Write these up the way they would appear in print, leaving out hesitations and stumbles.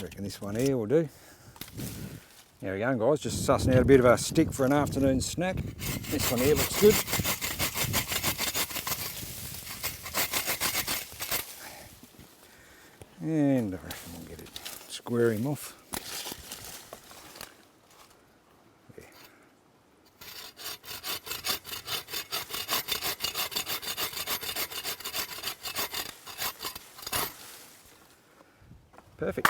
reckon this one here will do. There we go, guys, just sussing out a bit of a stick for an afternoon snack. This one here looks good. And I reckon we'll get it, square him off. Yeah. Perfect.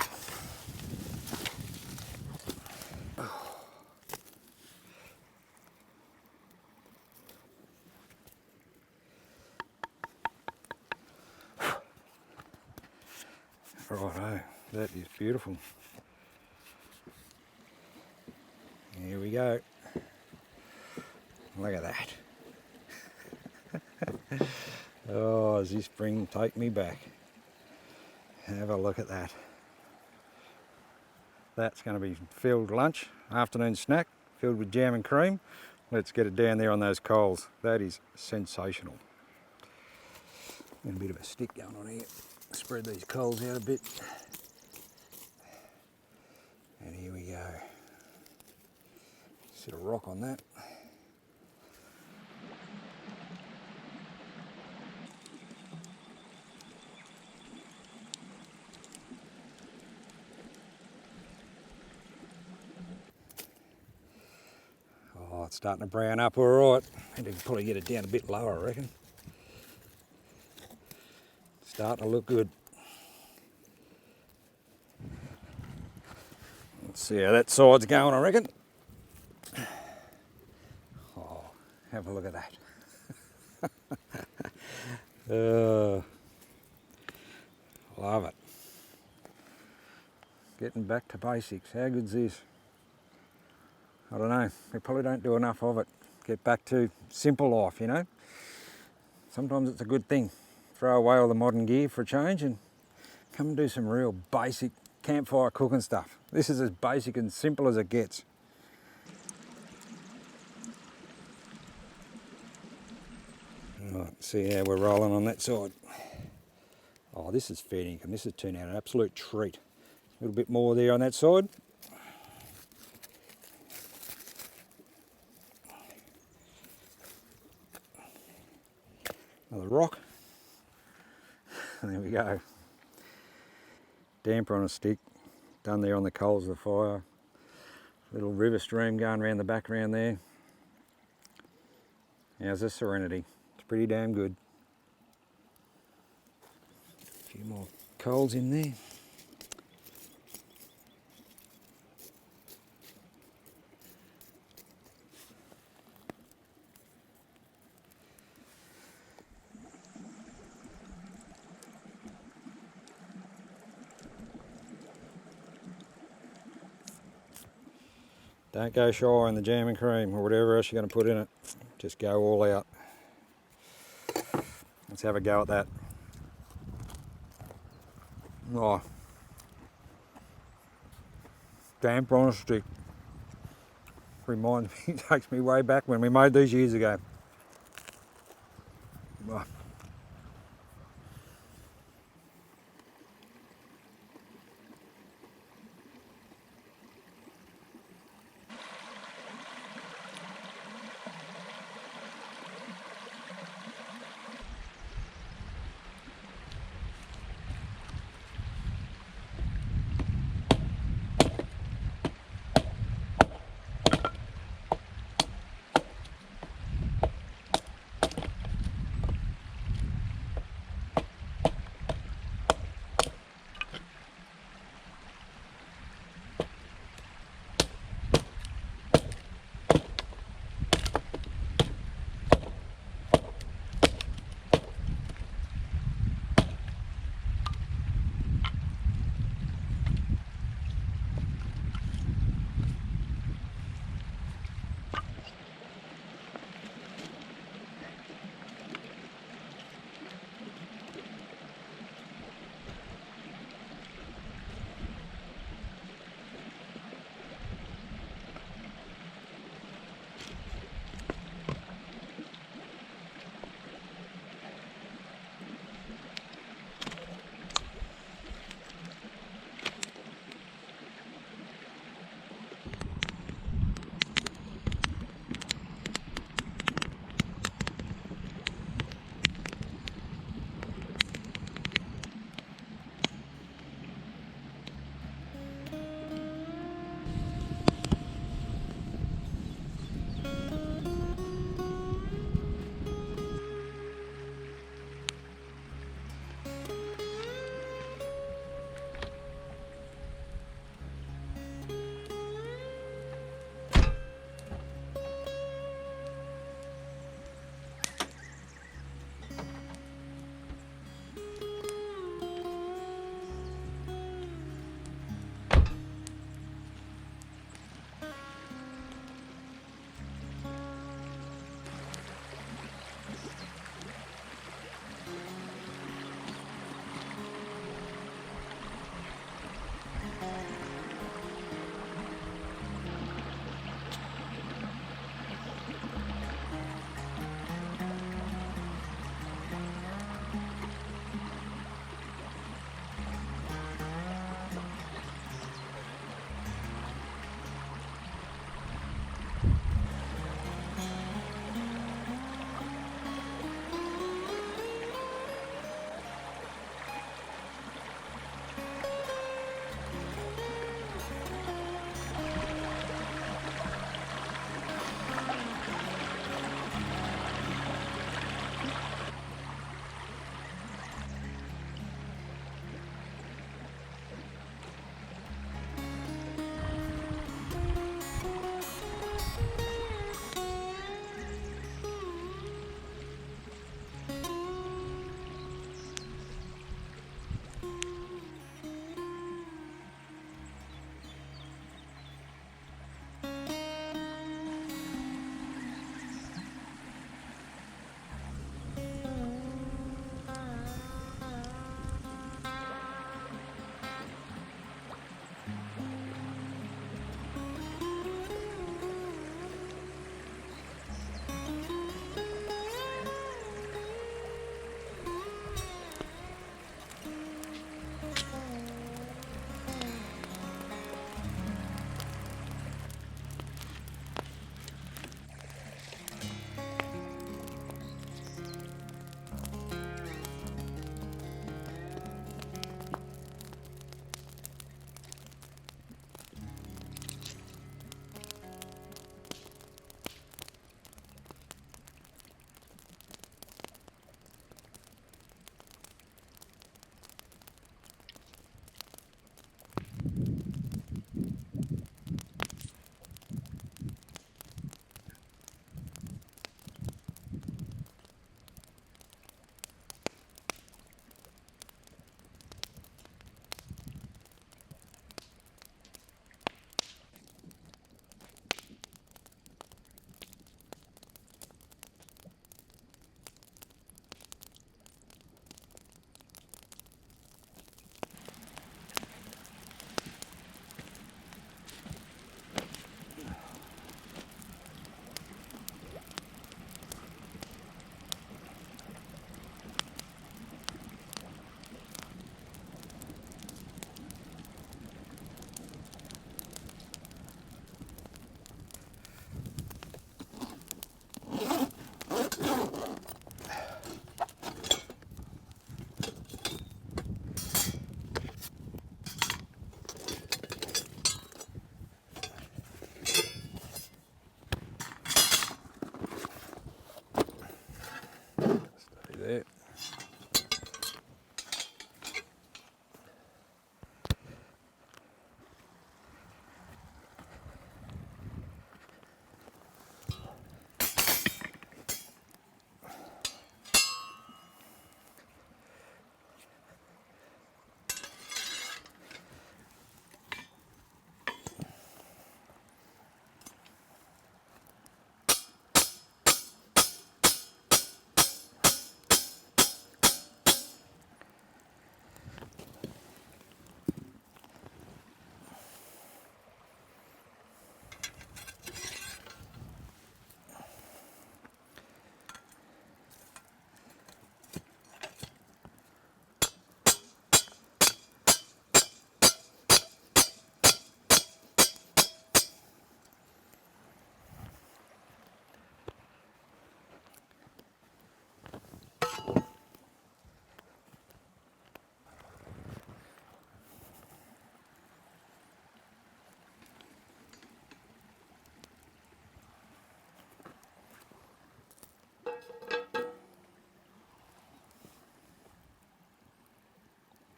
Righto, that is beautiful. Here we go. Look at that. Oh, does this spring take me back? Have a look at that. That's going to be filled lunch, afternoon snack, filled with jam and cream. Let's get it down there on those coals. That is sensational. And a bit of a stick going on here. Spread these coals out a bit. And here we go. Sit a rock on that. Oh, it's starting to brown up all right. I need to probably get it down a bit lower, I reckon. Starting to look good. Let's see how that side's going, I reckon. Oh, have a look at that. Love it. Getting back to basics. How good's this? I don't know. We probably don't do enough of it. Get back to simple life, you know. Sometimes it's a good thing. Throw away all the modern gear for a change and come and do some real basic campfire cooking stuff. This is as basic and simple as it gets. Right, see how we're rolling on that side. Oh, this is fair income. This has turned out an absolute treat. A little bit more there on that side. Another rock. And there we go. Damper on a stick, done there on the coals of the fire. Little river stream going around the background there. How's the serenity? It's pretty damn good. A few more coals in there. Don't go shy on the jam and cream or whatever else you're going to put in it. Just go all out. Let's have a go at that. Oh, damper on a stick. Reminds me, takes me way back when we made these years ago. Oh.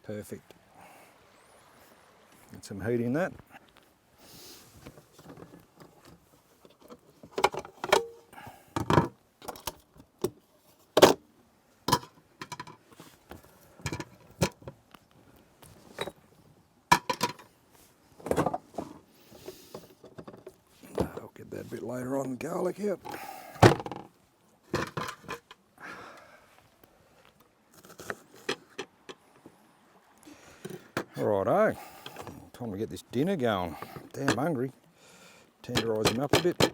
Perfect. Get some heat in that. I'll get that a bit later on, garlic out. Righto, time to get this dinner going. Damn hungry. Tenderise him up a bit.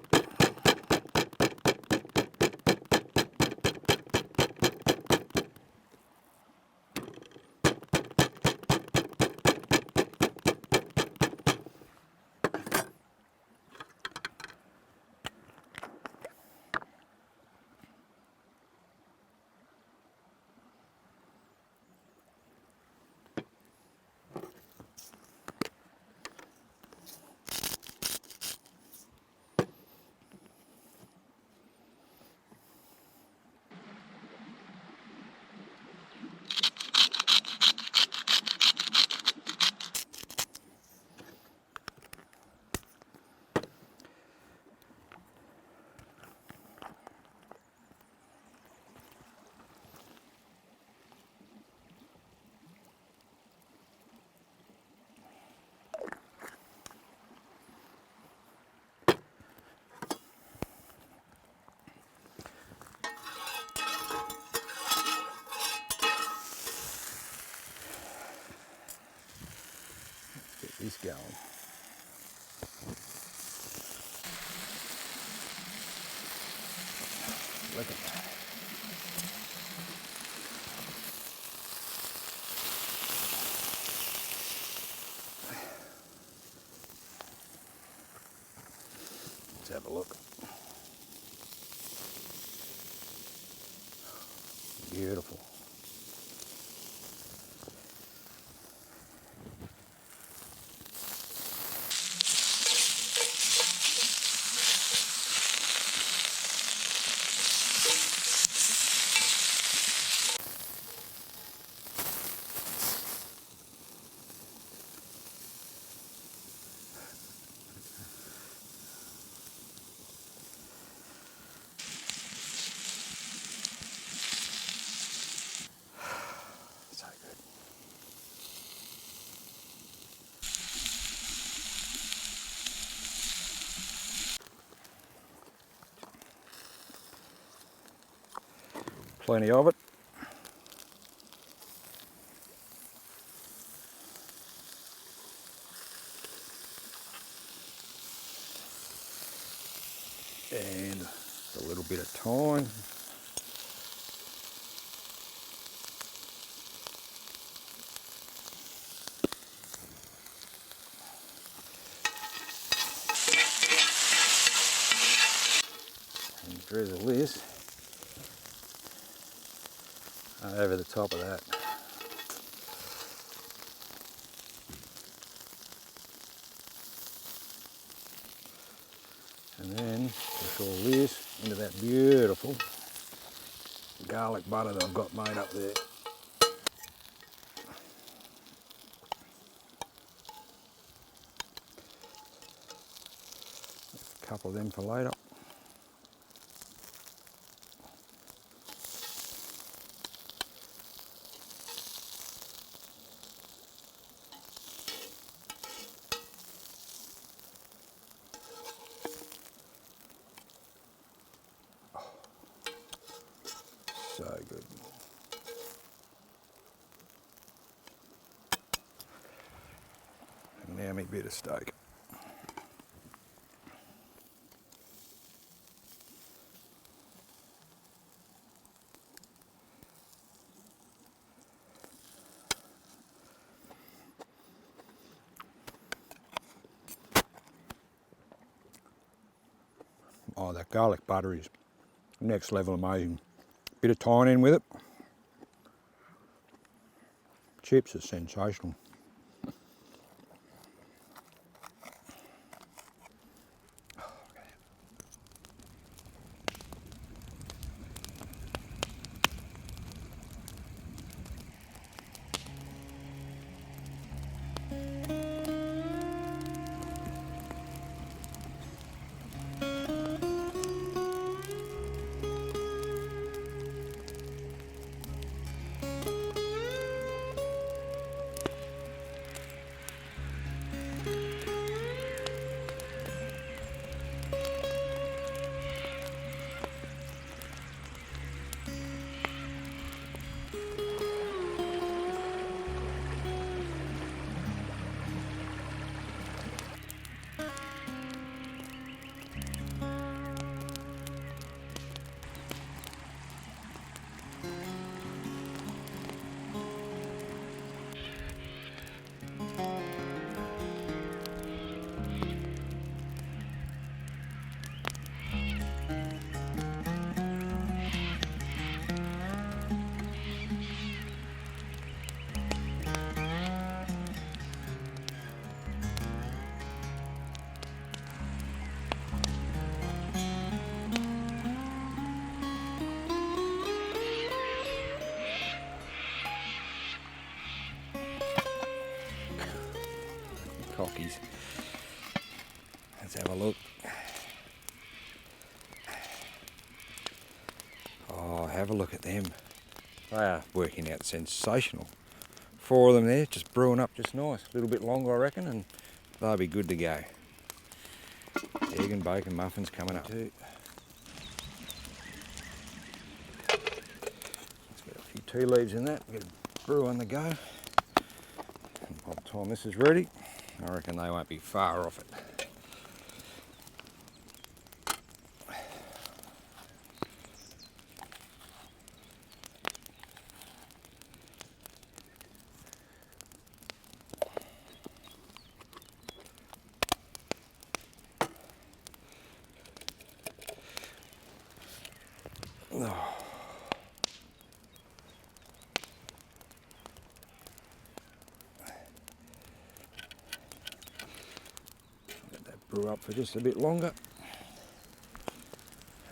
Get this going. Look at that. Let's have a look. Beautiful. So good. Plenty of it. And a little bit of thyme. And drizzle this over the top of that. And then push all this into that beautiful garlic butter that I've got made up there. A couple of them for later. So good. And now my bit of steak. Oh, that garlic butter is next level amazing. Bit of thyme in with it. Chips are sensational. cockies. Let's have a look. Oh, have a look at them. They are working out sensational. 4 of them there, just brewing up just nice. A little bit longer, I reckon, and they'll be good to go. Egg and bacon muffins coming up too. Let's get a few tea leaves in that, get a brew on the go. And by the time this is ready, I reckon they won't be far off it. Oh. Let that brew up for just a bit longer,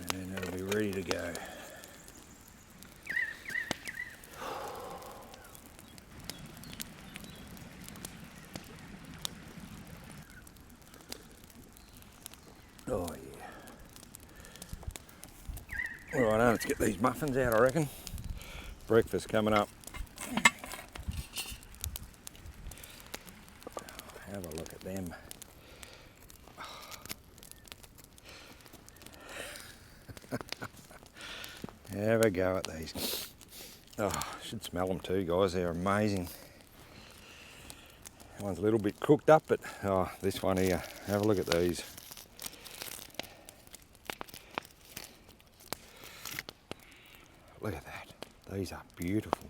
and then it'll be ready to go. Oh yeah. Right, let's get these muffins out, I reckon. Breakfast coming up. Have a look at them. Have a go at these. Oh, should smell them too, guys. They're amazing. That one's a little bit cooked up, but oh, this one here, have a look at these. Look at that. These are beautiful.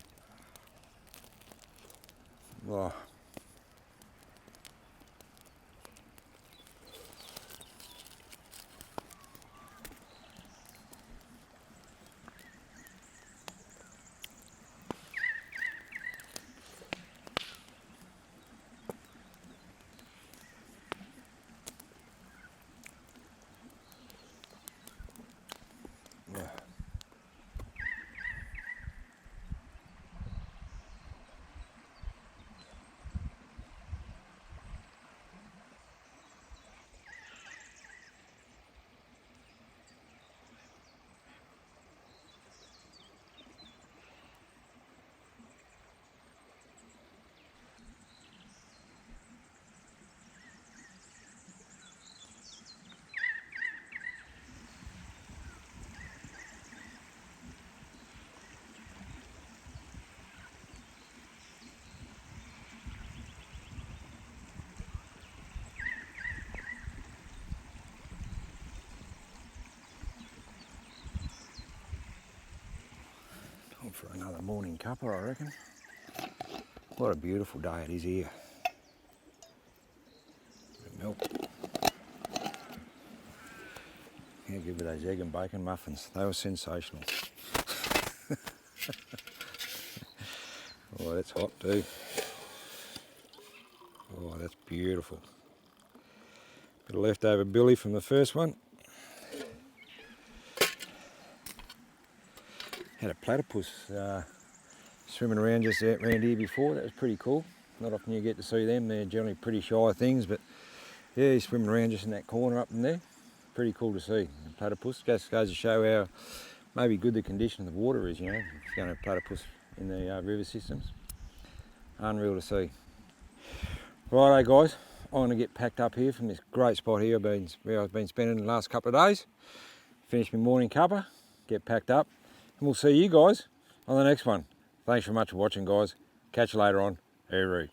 Oh. Yeah. Time for another morning cuppa, I reckon. What a beautiful day it is here. Bit of milk. Yeah, give me those egg and bacon muffins. They were sensational. Oh, that's hot too. Oh, that's beautiful. Bit of leftover billy from the first one. Had a platypus swimming around just out around here before. That was pretty cool. Not often you get to see them. They're generally pretty shy things, but yeah, he's swimming around just in that corner up in there. Pretty cool to see. The platypus just goes to show how maybe good the condition of the water is, you know, if you're going to have platypus in the river systems. Unreal to see. Righto guys, I'm going to get packed up here from this great spot here where I've been spending the last couple of days. Finish my morning cuppa, get packed up, and we'll see you guys on the next one. Thanks very much for watching, guys. Catch you later on. Hooroo.